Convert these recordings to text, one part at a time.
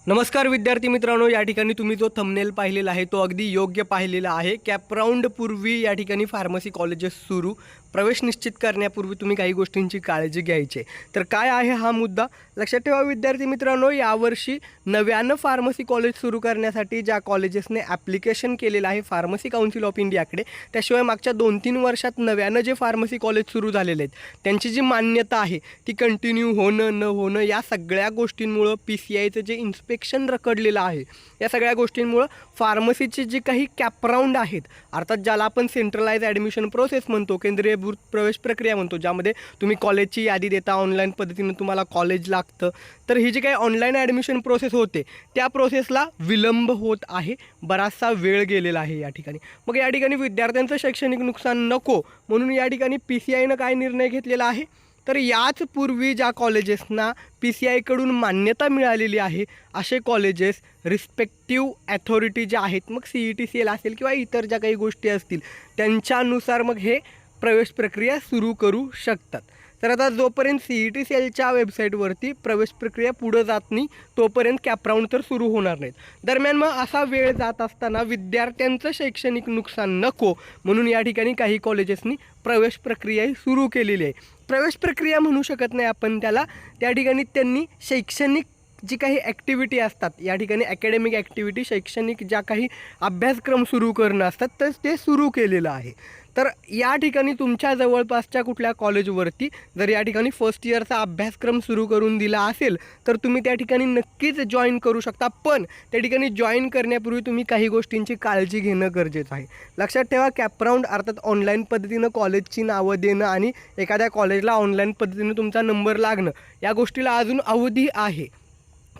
नमस्कार विद्यार्थी मित्रांनो, या ठिकाणी तुम्ही जो थंबनेल पाहिलेला आहे तो अगदी योग्य पाहिलेला आहे। कॅप राऊंड पूर्वी या ठिकाणी फार्मसी कॉलेजेस सुरू, प्रवेश निश्चित करण्यापूर्वी तुम्ही काही गोष्टींची काळजी घ्यायची। तर काय आहे हा मुद्दा लक्षात ठेवा विद्यार्थी मित्रांनो। यावर्षी नव्यानं फार्मसी कॉलेज सुरू करण्यासाठी ज्या कॉलेजेसने ॲप्लिकेशन केलेलं आहे फार्मसी काउन्सिल ऑफ इंडियाकडे, त्याशिवाय मागच्या 2-3 वर्षात नव्यानं जे फार्मसी कॉलेज सुरू झालेले आहेत त्यांची जी मान्यता आहे ती कंटिन्यू होणं न होणं या सगळ्या गोष्टींमुळं PCIचं जे इन्स्पेक्शन रखडलेलं आहे या सगळ्या गोष्टींमुळं फार्मसीचे जे काही कॅप राऊंड आहेत, अर्थात ज्याला आपण सेंट्रलाइज ॲडमिशन प्रोसेस म्हणतो, केंद्रीय प्रवेश प्रक्रिया म्हणतो, ज्यामध्ये तुम्ही कॉलेजची यादी देता, ऑनलाईन पद्धतीने तुम्हाला कॉलेज लागतं। तर ही जी काही ऑनलाईन ॲडमिशन प्रोसेस होते त्या प्रोसेसला विलंब होत आहे, बराचसा वेळ गेलेला आहे या ठिकाणी। मग या ठिकाणी विद्यार्थ्यांचं शैक्षणिक नुकसान नको म्हणून या ठिकाणी PCIनं काय निर्णय घेतलेला आहे, तर याच पूर्वी ज्या कॉलेजेसना PCIकडून मान्यता मिळालेली आहे असे कॉलेजेस रिस्पेक्टिव्ह ॲथॉरिटी ज्या आहेत, मग CETCL असेल किंवा इतर ज्या काही गोष्टी असतील त्यांच्यानुसार मग हे प्रवेश प्रक्रिया सुरू करू शकतात। तर आता जोपर्यंत CETCLच्या वेबसाईटवरती प्रवेश प्रक्रिया पुढं जात नाही तोपर्यंत कॅप राऊंड तर सुरू होणार नाहीत। दरम्यान मग असा वेळ जात असताना विद्यार्थ्यांचं शैक्षणिक नुकसान नको म्हणून या ठिकाणी काही कॉलेजेसनी प्रवेश प्रक्रियाही सुरू केलेली आहे। प्रवेश प्रक्रिया म्हणू शकत नाही आपण त्याला, त्या ठिकाणी त्यांनी शैक्षणिक जी काही ॲक्टिव्हिटी असतात, या ठिकाणी अकॅडमिक ॲक्टिव्हिटी, शैक्षणिक ज्या काही अभ्यासक्रम सुरू करणं असतात तर ते सुरू केलेलं आहे। तर या ठिकाणी तुमच्या जवळपासच्या कुठल्या कॉलेजवरती जर या ठिकाणी फर्स्ट इयरचा अभ्यासक्रम सुरू करून दिला असेल तर तुम्ही त्या ठिकाणी नक्कीच जॉईन करू शकता, पण त्या ठिकाणी जॉईन करण्यापूर्वी तुम्ही काही गोष्टींची काळजी घेणं गरजेचं आहे। लक्षात ठेवा, कॅप राऊंड अर्थात ऑनलाईन पद्धतीनं कॉलेजची नावं देणं आणि एखाद्या कॉलेजला ऑनलाईन पद्धतीनं तुमचा नंबर लागणं या गोष्टीला अजून अवधी आहे।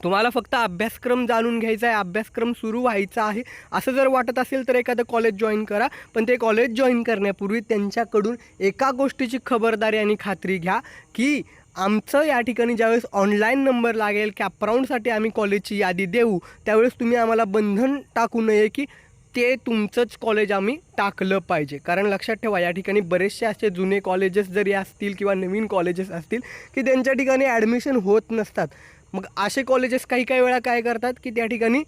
तुम्हाला फक्त अभ्यासक्रम जाणून घ्यायचा आहे, अभ्यासक्रम सुरू व्हायचा आहे असं जर वाटत असेल तर एखादं कॉलेज जॉईन करा, पण ते कॉलेज जॉईन करण्यापूर्वी त्यांच्याकडून एका गोष्टीची खबरदारी आणि खात्री घ्या की आमचं या ठिकाणी ज्यावेळेस ऑनलाईन नंबर लागेल, कॅप राऊंडसाठी आम्ही कॉलेजची यादी देऊ त्यावेळेस तुम्ही आम्हाला बंधन टाकू नये की ते तुमचंच कॉलेज आम्ही टाकलं पाहिजे। कारण लक्षात ठेवा, या ठिकाणी बरेचसे असे जुने कॉलेजेस जरी असतील किंवा नवीन कॉलेजेस असतील की त्यांच्या ठिकाणी ॲडमिशन होत नसतात। मग असे कॉलेजेस काही वेळा काय करतात की त्या ठिकाणी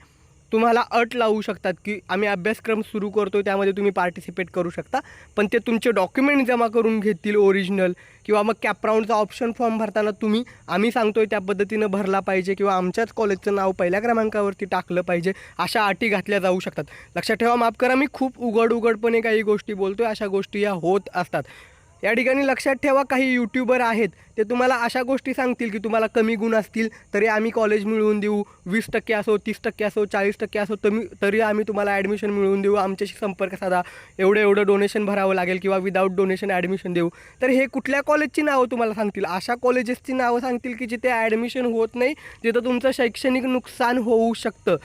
तुम्हाला अट लावू शकतात की आम्ही अभ्यासक्रम सुरू करतो त्यामध्ये तुम्ही पार्टिसिपेट करू शकता, पण ते तुमचे डॉक्युमेंट जमा करून घेतील ओरिजिनल, किंवा मग कॅप राऊंडचा ऑप्शन फॉर्म भरताना तुम्ही आम्ही सांगतोय त्या पद्धतीनं भरला पाहिजे किंवा आमच्याच कॉलेजचं नाव पहिल्या क्रमांकावरती टाकलं पाहिजे, अशा अटी घातल्या जाऊ शकतात। लक्षात ठेवा, माफ करा मी खूप उघडपणे काही गोष्टी बोलतोय, अशा गोष्टी या होत असतात। या ठिकाणी लक्षात ठेवा, काही यूट्यूबर आहेत ते तुम्हाला अशा गोष्टी सांगतील की तुम्हाला कमी गुण असतील तरी आम्ही कॉलेज मिळवून देऊ, 20% असो, 30% असो, 40% असो, तरी आम्ही तुम्हाला ॲडमिशन मिळवून देऊ, आमच्याशी संपर्क साधा, एवढं डोनेशन भरावं लागेल किंवा विदाऊट डोनेशन ॲडमिशन देऊ। तर हे कुठल्या कॉलेजची नावं तुम्हाला सांगतील? अशा कॉलेजेसची नावं सांगतील की जिथे ॲडमिशन होत नाही, जिथं तुमचं शैक्षणिक नुकसान होऊ शकतं।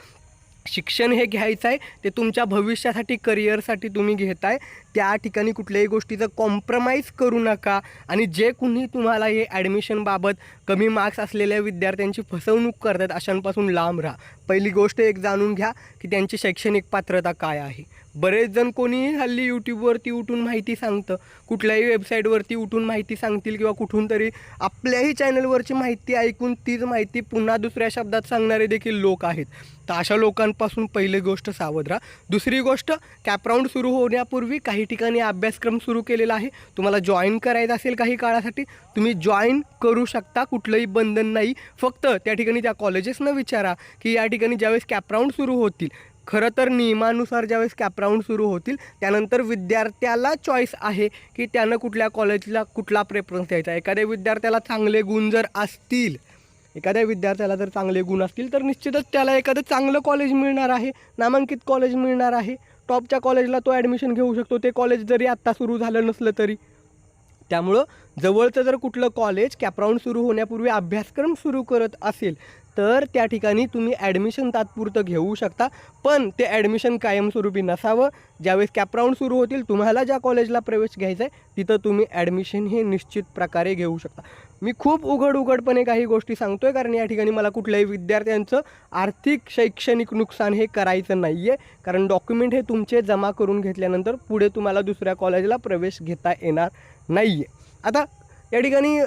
शिक्षण हे घ्यायचं आहे ते तुमच्या भविष्यासाठी, करिअरसाठी तुम्ही घेताय, त्या ठिकाणी कुठल्याही गोष्टीचं कॉम्प्रोमाइज करू नका। आणि जे कुणी तुम्हाला हे ॲडमिशनबाबत कमी मार्क्स असलेल्या विद्यार्थ्यांची फसवणूक करतात अशांपासून लांब राहा। पहिली गोष्ट एक जाणून घ्या की त्यांची शैक्षणिक पात्रता काय आहे। बरेच जण कोणीही हल्ली यूट्यूबवरती उठून माहिती सांगतं, कुठल्याही वेबसाईटवरती उठून माहिती सांगतील किंवा कुठून तरी आपल्याही चॅनलवरची माहिती ऐकून तीच माहिती पुन्हा दुसऱ्या शब्दात सांगणारे देखील लोक आहेत। तर अशा लोकांपासून पहिली गोष्ट सावध राहा। दुसरी गोष्ट, कॅप राऊंड सुरू होण्यापूर्वी काही ठिकाणी अभ्यासक्रम सुरू केलेला आहे, तुम्हाला जॉईन करायचं असेल काही काळासाठी तुम्ही जॉईन करू शकता, कुठलंही बंधन नाही। फक्त त्या ठिकाणी त्या कॉलेजेसनं विचारा की या ठिकाणी ज्यावेळेस कॅप राऊंड सुरू होतील, खरं तर नियमानुसार ज्यावेळेस कॅप राऊंड सुरू होतील त्यानंतर विद्यार्थ्याला चॉईस आहे की त्यानं कुठल्या कॉलेजला कुठला प्रेफरन्स द्यायचा। एखाद्या विद्यार्थ्याला चांगले गुण जर असतील, तर निश्चितच त्याला एखादं चांगलं कॉलेज मिळणार आहे, नामांकित कॉलेज मिळणार आहे, टॉपच्या कॉलेजला तो ॲडमिशन घेऊ शकतो, ते कॉलेज जरी आत्ता सुरू झालं नसलं तरी। त्यामुळं जवळचं जर कुठलं कॉलेज कॅप राऊंड सुरू होण्यापूर्वी अभ्यासक्रम सुरू करत असेल तर त्या ठिकाणी तुम्ही ॲडमिशन तात्पुरतं घेऊ शकता, पण ते ॲडमिशन कायमस्वरूपी नसावं। ज्यावेळेस कॅप राऊंड सुरू होतील तुम्हाला ज्या कॉलेजला प्रवेश घ्यायचा आहे तिथं तुम्ही ॲडमिशन हे निश्चित प्रकारे घेऊ शकता। मी खूप उघडपणे काही गोष्टी सांगतोय कारण या ठिकाणी मला कुठल्याही विद्यार्थ्यांचं आर्थिक शैक्षणिक नुकसान हे करायचं नाही आहे, कारण डॉक्युमेंट हे तुमचे जमा करून घेतल्यानंतर पुढे तुम्हाला दुसऱ्या कॉलेजला प्रवेश घेता येणार नाही आहे। आता या ठिकाणी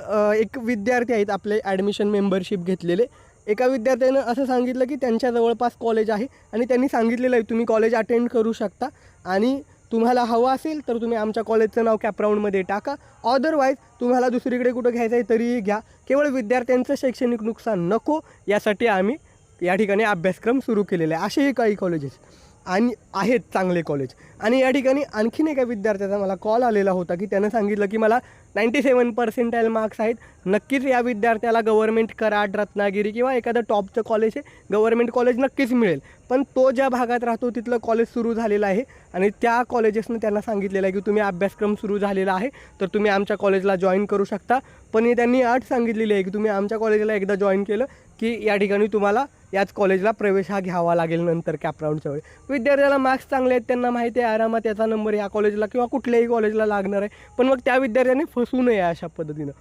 एक विद्यार्थी आहेत आपले ॲडमिशन मेंबरशिप घेतलेले, एका विद्यार्थ्यानं असं सांगितलं की त्यांच्या जवळपास कॉलेज आहे आणि त्यांनी सांगितलेलं आहे तुम्ही कॉलेज अटेंड करू शकता आणि तुम्हाला हवं असेल तर तुम्ही आमच्या कॉलेजचं नाव कॅपराऊंडमध्ये टाका, अदरवाईज तुम्हाला दुसरीकडे कुठं घ्यायचं आहे तरीही घ्या, केवळ विद्यार्थ्यांचं शैक्षणिक नुकसान नको यासाठी आम्ही या ठिकाणी अभ्यासक्रम सुरू केलेले आहे. असेही काही कॉलेजेस आणि आहेत चांगले कॉलेज. आणि या ठिकाणी आणखीन एका विद्यार्थ्याचा मला कॉल आलेला होता की त्यानं सांगितलं की मला 97% मार्क्स आहेत, नक्कीच या विद्यार्थ्याला गव्हर्मेंट कराड, रत्नागिरी किंवा एखादं टॉपचं कॉलेज आहे, गव्हर्मेंट कॉलेज नक्कीच मिळेल. पण तो ज्या भागात राहतो तिथलं कॉलेज सुरू झालेलं आहे आणि त्या कॉलेजेसनं त्यांना सांगितलेलं आहे की तुम्ही अभ्यासक्रम सुरू झालेला आहे तर तुम्ही आमच्या कॉलेजला जॉईन करू शकता. पण त्यांनी अट सांगितलेली आहे की तुम्ही आमच्या कॉलेजला एकदा जॉईन केलं की या ठिकाणी तुम्हाला याच कॉलेजला प्रवेश हा घ्यावा लागेल नंतर कॅपराऊंडच्या वेळी. विद्यार्थ्याला मार्क्स चांगले आहेत, त्यांना माहिती आहे आरामात याचा नंबर या कॉलेजला किंवा कुठल्याही कॉलेजला लागणार आहे. पण मग त्या विद्यार्थ्याने फसू नये अशा पद्धतीनं.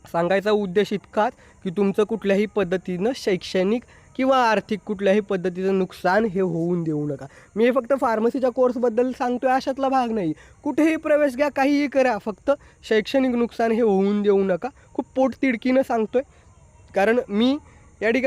सांगायचा उद्देश इतकाच की तुमचं कुठल्याही पद्धतीनं शैक्षणिक किंवा आर्थिक कुठल्याही पद्धतीचं नुकसान हे होऊन देऊ नका. मी हे फक्त फार्मसीच्या कोर्सबद्दल सांगतो आहे अशातला भाग नाही. कुठेही प्रवेश घ्या, काहीही करा, फक्त शैक्षणिक नुकसान हे होऊन देऊ नका. खूप पोटतिडकीनं सांगतो आहे कारण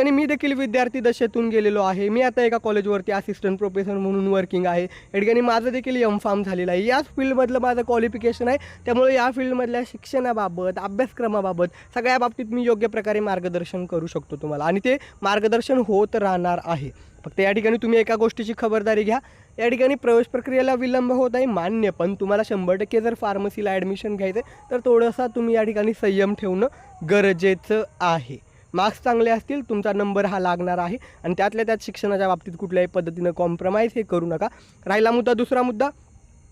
मी देखील विद्यार्थी दशेतून गेलेलो आहे. मी आता एका कॉलेजवरती असिस्टंट प्रोफेसर म्हणून वर्किंग आहे. या ठिकाणी माझं देखील M.Pharm झालेलं आहे. याच फील्डमधलं माझं क्वालिफिकेशन आहे. त्यामुळे या फील्डमधल्या शिक्षणाबाबत, अभ्यासक्रमाबाबत सगळ्या बाबतीत मी योग्य प्रकारे मार्गदर्शन करू शकतो तुम्हाला आणि ते मार्गदर्शन होत राहणार आहे. फक्त या ठिकाणी तुम्ही एका गोष्टीची खबरदारी घ्या. या ठिकाणी प्रवेश प्रक्रियेला विलंब होत आहे मान्य, पण तुम्हाला 100% जर फार्मसीला ॲडमिशन घ्यायचं आहे तर थोडंसं तुम्ही या ठिकाणी संयम ठेवणं गरजेचं आहे. मार्क्स चांगले असतील तुमचा नंबर हा लागणार आहे आणि त्यातल्या त्यात शिक्षणाच्या बाबतीत कुठल्याही पद्धतीनं कॉम्प्रोमाइज हे करू नका. राहिला मुद्दा दुसरा मुद्दा,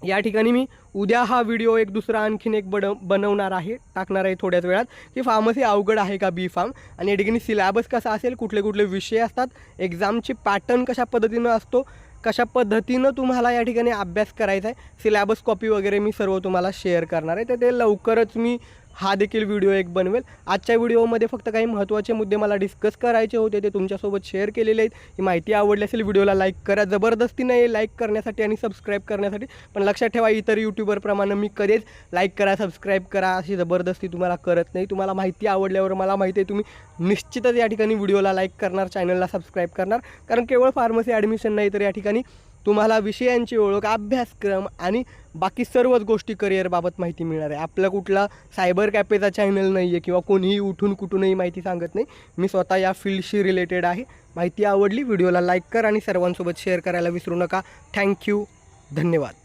या ठिकाणी मी उद्या हा व्हिडिओ आणखीन एक बनवणार आहे, टाकणार आहे थोड्याच वेळात की फार्मसी अवघड आहे का B.Pharm आणि या ठिकाणी सिलॅबस कसा असेल, कुठले कुठले विषय असतात, एक्झामची पॅटर्न कशा पद्धतीनं असतो, कशा पद्धतीनं तुम्हाला या ठिकाणी अभ्यास करायचा आहे, सिलॅबस कॉपी वगैरे मी सर्व तुम्हाला शेअर करणार आहे. तर ते लवकरच मी हा देखील व्हिडिओ एक बनवेल. आजच्या व्हिडिओमध्ये फक्त काही महत्त्वाचे मुद्दे मला डिस्कस करायचे होते, ते तुमच्यासोबत शेअर केलेले आहेत. ही माहिती आवडली असेल व्हिडिओला लाईक करा, जबरदस्ती नाही लाईक करण्यासाठी आणि सबस्क्राईब करण्यासाठी, पण लक्षात ठेवा इतर यूट्यूबरप्रमाणे मी कधीच लाईक करा, सबस्क्राईब करा अशी जबरदस्ती तुम्हाला करत नाही. तुम्हाला माहिती आवडल्यावर मला माहिती आहे तुम्ही निश्चितच या ठिकाणी व्हिडिओला लाईक करणार, चॅनलला सबस्क्राईब करणार, कारण केवळ फार्मसी ॲडमिशन नाही तर या ठिकाणी तुम्हाला विषयांची ओळख, अभ्यासक्रम आणि बाकी सर्वच गोष्टी करिअरबाबत माहिती मिळणार आहे. आपला कुठला सायबर कॅफेचा चॅनल नाही आहे किंवा कोणीही उठून कुठूनही माहिती सांगत नाही. मी स्वतः या फील्डशी रिलेटेड आहे. माहिती आवडली व्हिडिओला लाईक करा आणि सर्वांसोबत शेअर करायला विसरू नका. थँक्यू, धन्यवाद.